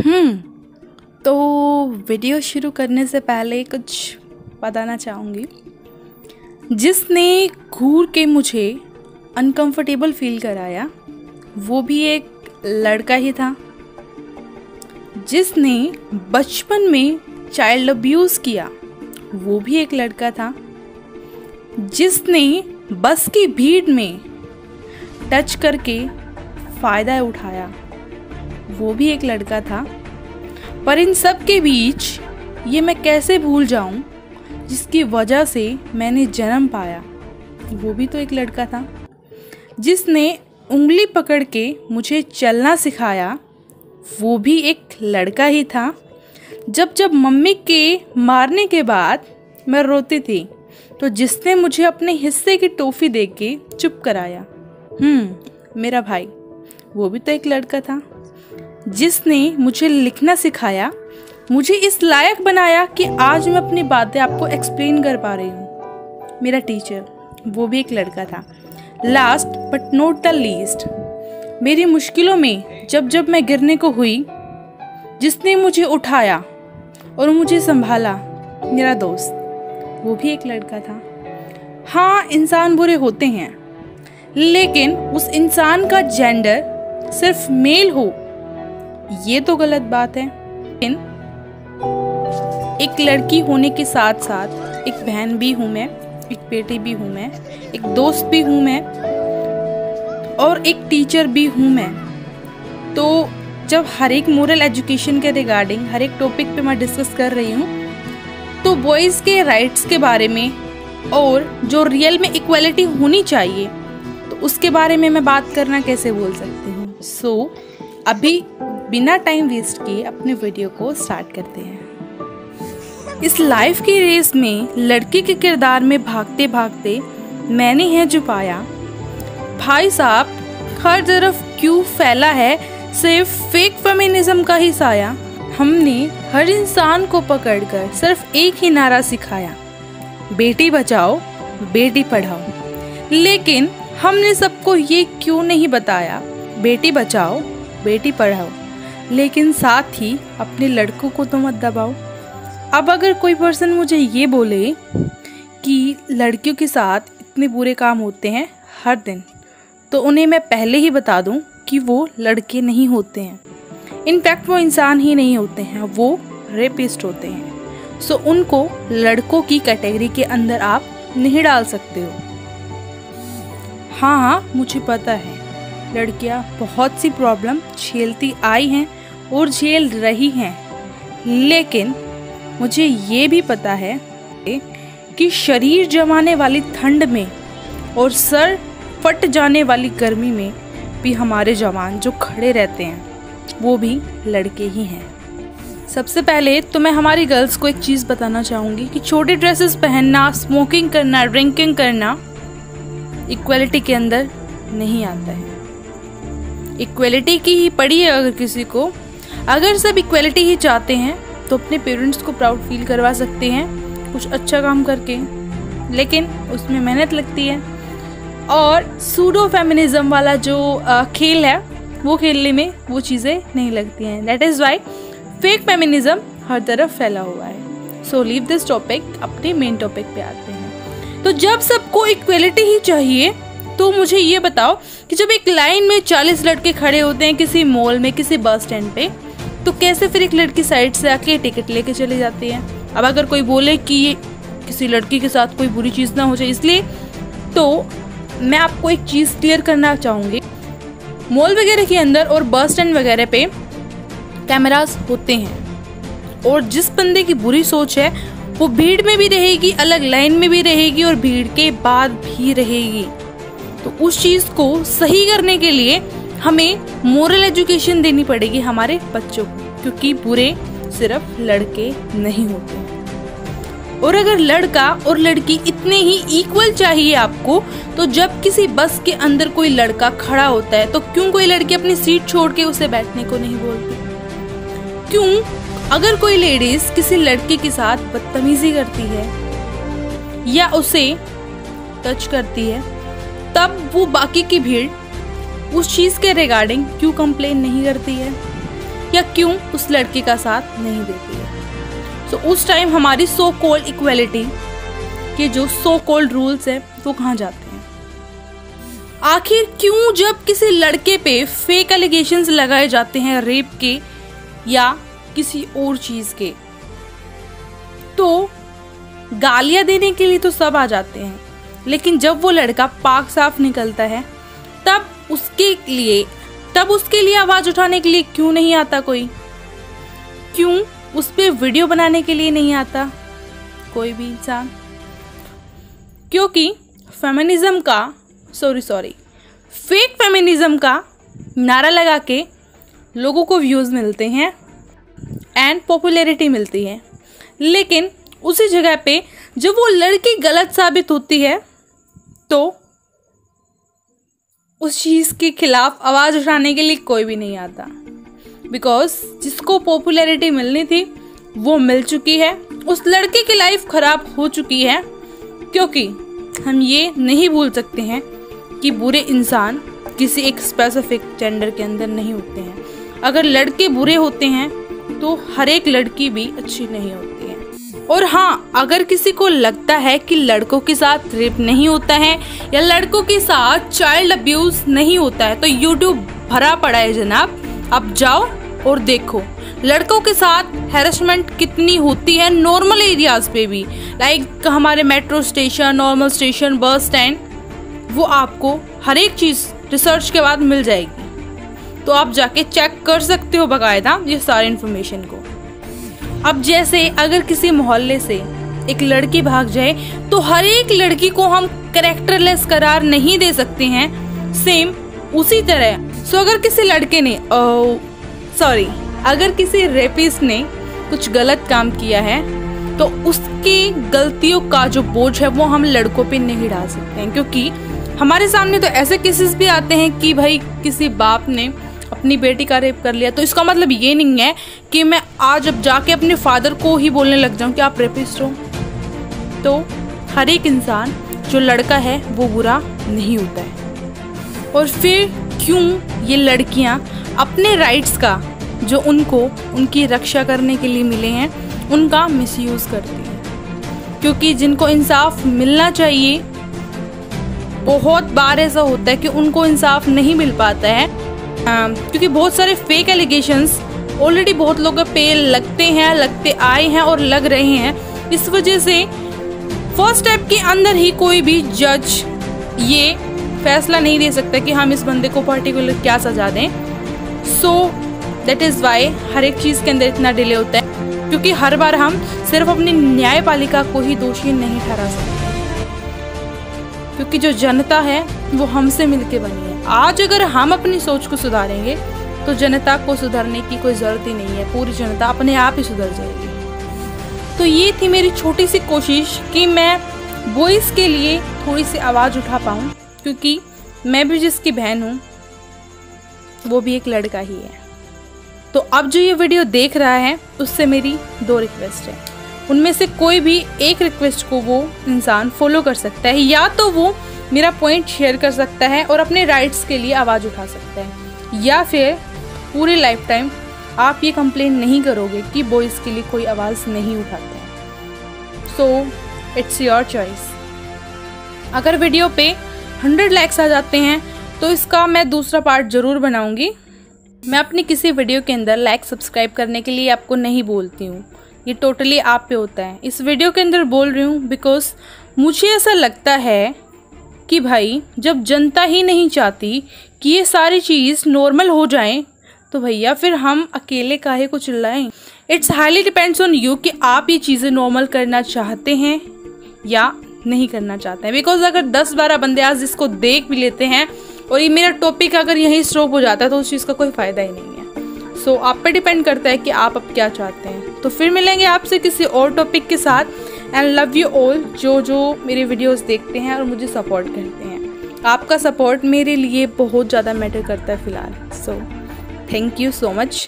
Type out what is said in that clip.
हम्म तो वीडियो शुरू करने से पहले कुछ बताना चाहूँगी। जिसने घूर के मुझे अनकंफर्टेबल फील कराया वो भी एक लड़का ही था। जिसने बचपन में चाइल्ड अब्यूज़ किया वो भी एक लड़का था। जिसने बस की भीड़ में टच करके फ़ायदा उठाया वो भी एक लड़का था। पर इन सब के बीच ये मैं कैसे भूल जाऊं जिसकी वजह से मैंने जन्म पाया, वो भी तो एक लड़का था। जिसने उंगली पकड़ के मुझे चलना सिखाया वो भी एक लड़का ही था। जब जब मम्मी के मारने के बाद मैं रोती थी तो जिसने मुझे अपने हिस्से की टॉफ़ी दे के चुप कराया, मेरा भाई, वो भी तो एक लड़का था। जिसने मुझे लिखना सिखाया, मुझे इस लायक बनाया कि आज मैं अपनी बातें आपको एक्सप्लेन कर पा रही हूँ, मेरा टीचर, वो भी एक लड़का था। Last but not the least, मेरी मुश्किलों में जब जब मैं गिरने को हुई, जिसने मुझे उठाया और मुझे संभाला, मेरा दोस्त, वो भी एक लड़का था। हाँ, इंसान बुरे होते हैं, लेकिन उस इंसान का जेंडर सिर्फ मेल हो ये तो गलत बात है। लेकिन एक लड़की होने के साथ साथ एक बहन भी हूँ मैं, एक बेटी भी हूँ मैं, एक दोस्त भी हूँ मैं और एक टीचर भी हूँ मैं। तो जब हर एक मोरल एजुकेशन के रिगार्डिंग हर एक टॉपिक पे मैं डिस्कस कर रही हूँ तो बॉयज़ के राइट्स के बारे में और जो रियल में इक्वालिटी होनी चाहिए तो उसके बारे में मैं बात करना कैसे बोल सकती हूँ। सो अभी बिना टाइम वेस्ट किए अपने वीडियो को स्टार्ट करते हैं। इस लाइफ की रेस में लड़की के किरदार में भागते भागते मैंने है जो पाया, भाई साहब हर तरफ क्यों फैला है सिर्फ फेक फेमिनिज्म का ही साया। हमने हर इंसान को पकड़कर सिर्फ एक ही नारा सिखाया, बेटी बचाओ बेटी पढ़ाओ। लेकिन हमने सबको ये क्यों नहीं बताया, बेटी बचाओ बेटी पढ़ाओ, लेकिन साथ ही अपने लड़कों को तो मत दबाओ। अब अगर कोई पर्सन मुझे ये बोले कि लड़कियों के साथ इतने बुरे काम होते हैं हर दिन, तो उन्हें मैं पहले ही बता दूं कि वो लड़के नहीं होते हैं। इनफैक्ट वो इंसान ही नहीं होते हैं, वो रेपिस्ट होते हैं। सो उनको लड़कों की कैटेगरी के अंदर आप नहीं डाल सकते हो। हाँ, मुझे पता है लड़कियां बहुत सी प्रॉब्लम झेलती आई हैं और झेल रही हैं, लेकिन मुझे ये भी पता है कि शरीर जमाने वाली ठंड में और सर फट जाने वाली गर्मी में भी हमारे जवान जो खड़े रहते हैं वो भी लड़के ही हैं। सबसे पहले तो मैं हमारी गर्ल्स को एक चीज़ बताना चाहूँगी कि छोटे ड्रेसेस पहनना, स्मोकिंग करना, ड्रिंकिंग करना इक्वलिटी के अंदर नहीं आता है। इक्वलिटी की ही पड़ी है अगर किसी को, अगर सब इक्वलिटी ही चाहते हैं तो अपने पेरेंट्स को प्राउड फील करवा सकते हैं कुछ अच्छा काम करके, लेकिन उसमें मेहनत लगती है और सूडो फेमिनिज्म वाला जो खेल है वो खेलने में वो चीज़ें नहीं लगती हैं। That is why fake feminism हर तरफ फैला हुआ है। सो लीव दिस टॉपिक, अपने मेन टॉपिक पे आते हैं। तो जब सबको इक्वलिटी ही चाहिए तो मुझे ये बताओ कि जब एक लाइन में 40 लड़के खड़े होते हैं किसी मॉल में, किसी बस स्टैंड पे, तो कैसे फिर एक लड़की साइड से आके टिकट लेके चली जाती है। अब अगर कोई बोले कि ये किसी लड़की के साथ कोई बुरी चीज़ ना हो जाए इसलिए, तो मैं आपको एक चीज़ क्लियर करना चाहूँगी। मॉल वगैरह के अंदर और बस स्टैंड वगैरह पे कैमरास होते हैं और जिस बंदे की बुरी सोच है वो भीड़ में भी रहेगी, अलग लाइन में भी रहेगी और भीड़ के बाद भी रहेगी। तो उस चीज़ को सही करने के लिए हमें मोरल एजुकेशन देनी पड़ेगी हमारे बच्चों को, क्योंकि बुरे सिर्फ लड़के नहीं होते। और अगर लड़का और लड़की इतने ही इक्वल चाहिए आपको, तो जब किसी बस के अंदर कोई लड़का खड़ा होता है तो क्यों कोई लड़की अपनी सीट छोड़ के उसे बैठने को नहीं बोलती? क्यों अगर कोई लेडीज किसी लड़के के साथ बदतमीजी करती है या उसे टच करती है, तब वो बाकी की भीड़ उस चीज़ के रिगार्डिंग क्यों कंप्लेन नहीं करती है? या क्यों उस लड़के का साथ नहीं देती है। तो उस टाइम हमारी सो कॉल्ड इक्वलिटी के जो सो कॉल्ड रूल्स हैं वो कहाँ जाते हैं। आखिर क्यों जब किसी लड़के पे फेक एलिगेशंस लगाए जाते हैं रेप के या किसी और चीज के, तो गालियां देने के लिए तो सब आ जाते हैं, लेकिन जब वो लड़का पाक साफ निकलता है तब उसके लिए आवाज उठाने के लिए क्यों नहीं आता कोई? क्यों उस पे वीडियो बनाने के लिए नहीं आता कोई भी इंसान? क्योंकि फेक फेमिनिज्म का नारा लगा के लोगों को व्यूज मिलते हैं एंड पॉपुलैरिटी मिलती है, लेकिन उसी जगह पे जब वो लड़की गलत साबित होती है तो उस चीज के खिलाफ आवाज उठाने के लिए कोई भी नहीं आता। बिकॉज जिसको पॉपुलैरिटी मिलनी थी वो मिल चुकी है, उस लड़के की लाइफ खराब हो चुकी है। क्योंकि हम ये नहीं भूल सकते हैं कि बुरे इंसान किसी एक स्पेसिफिक जेंडर के अंदर नहीं होते हैं। अगर लड़के बुरे होते हैं तो हर एक लड़की भी अच्छी नहीं होती है। और हाँ, अगर किसी को लगता है कि लड़कों के साथ रेप नहीं होता है या लड़कों के साथ चाइल्ड अब्यूज नहीं होता है तो यूट्यूब भरा पड़ा है जनाब। अब जाओ और देखो लड़कों के साथ हैरेसमेंट कितनी होती है नॉर्मल एरियाज पे भी, लाइक हमारे metro station, normal station, bus stand, वो आपको हर एक चीज रिसर्च के बाद मिल जाएगी। तो आप जाके चेक कर सकते हो बकायदा ये सारी इन्फॉर्मेशन को। अब जैसे अगर किसी मोहल्ले से एक लड़की भाग जाए तो हर एक लड़की को हम कैरेक्टरलेस करार नहीं दे सकते हैं, सेम उसी तरह अगर किसी लड़के ने अगर किसी रेपिस्ट ने कुछ गलत काम किया है तो उसकी गलतियों का जो बोझ है वो हम लड़कों पे नहीं डाल सकते हैं। क्योंकि हमारे सामने तो ऐसे केसेस भी आते हैं कि भाई किसी बाप ने अपनी बेटी का रेप कर लिया, तो इसका मतलब ये नहीं है कि मैं आज अब जाके अपने फादर को ही बोलने लग जाऊं कि आप रेपिस्ट हो। तो हर एक इंसान जो लड़का है वो बुरा नहीं होता है। और फिर क्यों ये लड़कियां अपने राइट्स का जो उनको उनकी रक्षा करने के लिए मिले हैं उनका मिसयूज करती हैं? क्योंकि जिनको इंसाफ मिलना चाहिए बहुत बार ऐसा होता है कि उनको इंसाफ नहीं मिल पाता है, क्योंकि बहुत सारे फेक एलिगेशंस ऑलरेडी बहुत लोगों पे लगते आए हैं और लग रहे हैं। इस वजह से फर्स्ट स्टेप के अंदर ही कोई भी जज ये फैसला नहीं दे सकता कि हम इस बंदे को पर्टिकुलर क्या सजा दें। सो दैट इज वाई हर एक चीज के अंदर इतना डिले होता है, क्योंकि हर बार हम सिर्फ अपनी न्यायपालिका को ही दोषी नहीं ठहरा सकते, क्योंकि जो जनता है वो हमसे मिलके बनी है। आज अगर हम अपनी सोच को सुधारेंगे तो जनता को सुधारने की कोई जरूरत ही नहीं है, पूरी जनता अपने आप ही सुधर जाएगी। तो ये थी मेरी छोटी सी कोशिश कि मैं बॉयज के लिए थोड़ी सी आवाज उठा पाऊँ, क्योंकि मैं भी जिसकी बहन हूँ वो भी एक लड़का ही है। तो अब जो ये वीडियो देख रहा है उससे मेरी 2 रिक्वेस्ट है, उनमें से कोई भी एक रिक्वेस्ट को वो इंसान फॉलो कर सकता है, या तो वो मेरा पॉइंट शेयर कर सकता है और अपने राइट्स के लिए आवाज़ उठा सकता है, या फिर पूरे लाइफ टाइम आप ये कंप्लेन नहीं करोगे कि बॉयज़ के लिए कोई आवाज़ नहीं उठाते हैं। So it's your choice. अगर वीडियो पे 100 लाइक्स आ जाते हैं तो इसका मैं दूसरा पार्ट ज़रूर बनाऊंगी। मैं अपनी किसी वीडियो के अंदर लाइक सब्सक्राइब करने के लिए आपको नहीं बोलती हूँ, ये टोटली आप पे होता है। इस वीडियो के अंदर बोल रही हूँ बिकॉज मुझे ऐसा लगता है कि भाई जब जनता ही नहीं चाहती कि ये सारी चीज़ नॉर्मल हो जाए तो भैया फिर हम अकेले काहे को चिल्लाएं। It's highly depends on you कि आप ये चीज़ें नॉर्मल करना चाहते हैं या नहीं करना चाहते हैं। बिकॉज अगर 10-12 बंदे आज इसको देख भी लेते हैं और ये मेरा टॉपिक अगर यहीं स्टॉप हो जाता है तो उस चीज़ का कोई फ़ायदा ही नहीं है। सो आप पे डिपेंड करता है कि आप अब क्या चाहते हैं। तो फिर मिलेंगे आपसे किसी और टॉपिक के साथ। एंड लव यू ऑल जो मेरे वीडियोस देखते हैं और मुझे सपोर्ट करते हैं। आपका सपोर्ट मेरे लिए बहुत ज़्यादा मैटर करता है फ़िलहाल। So thank you so much.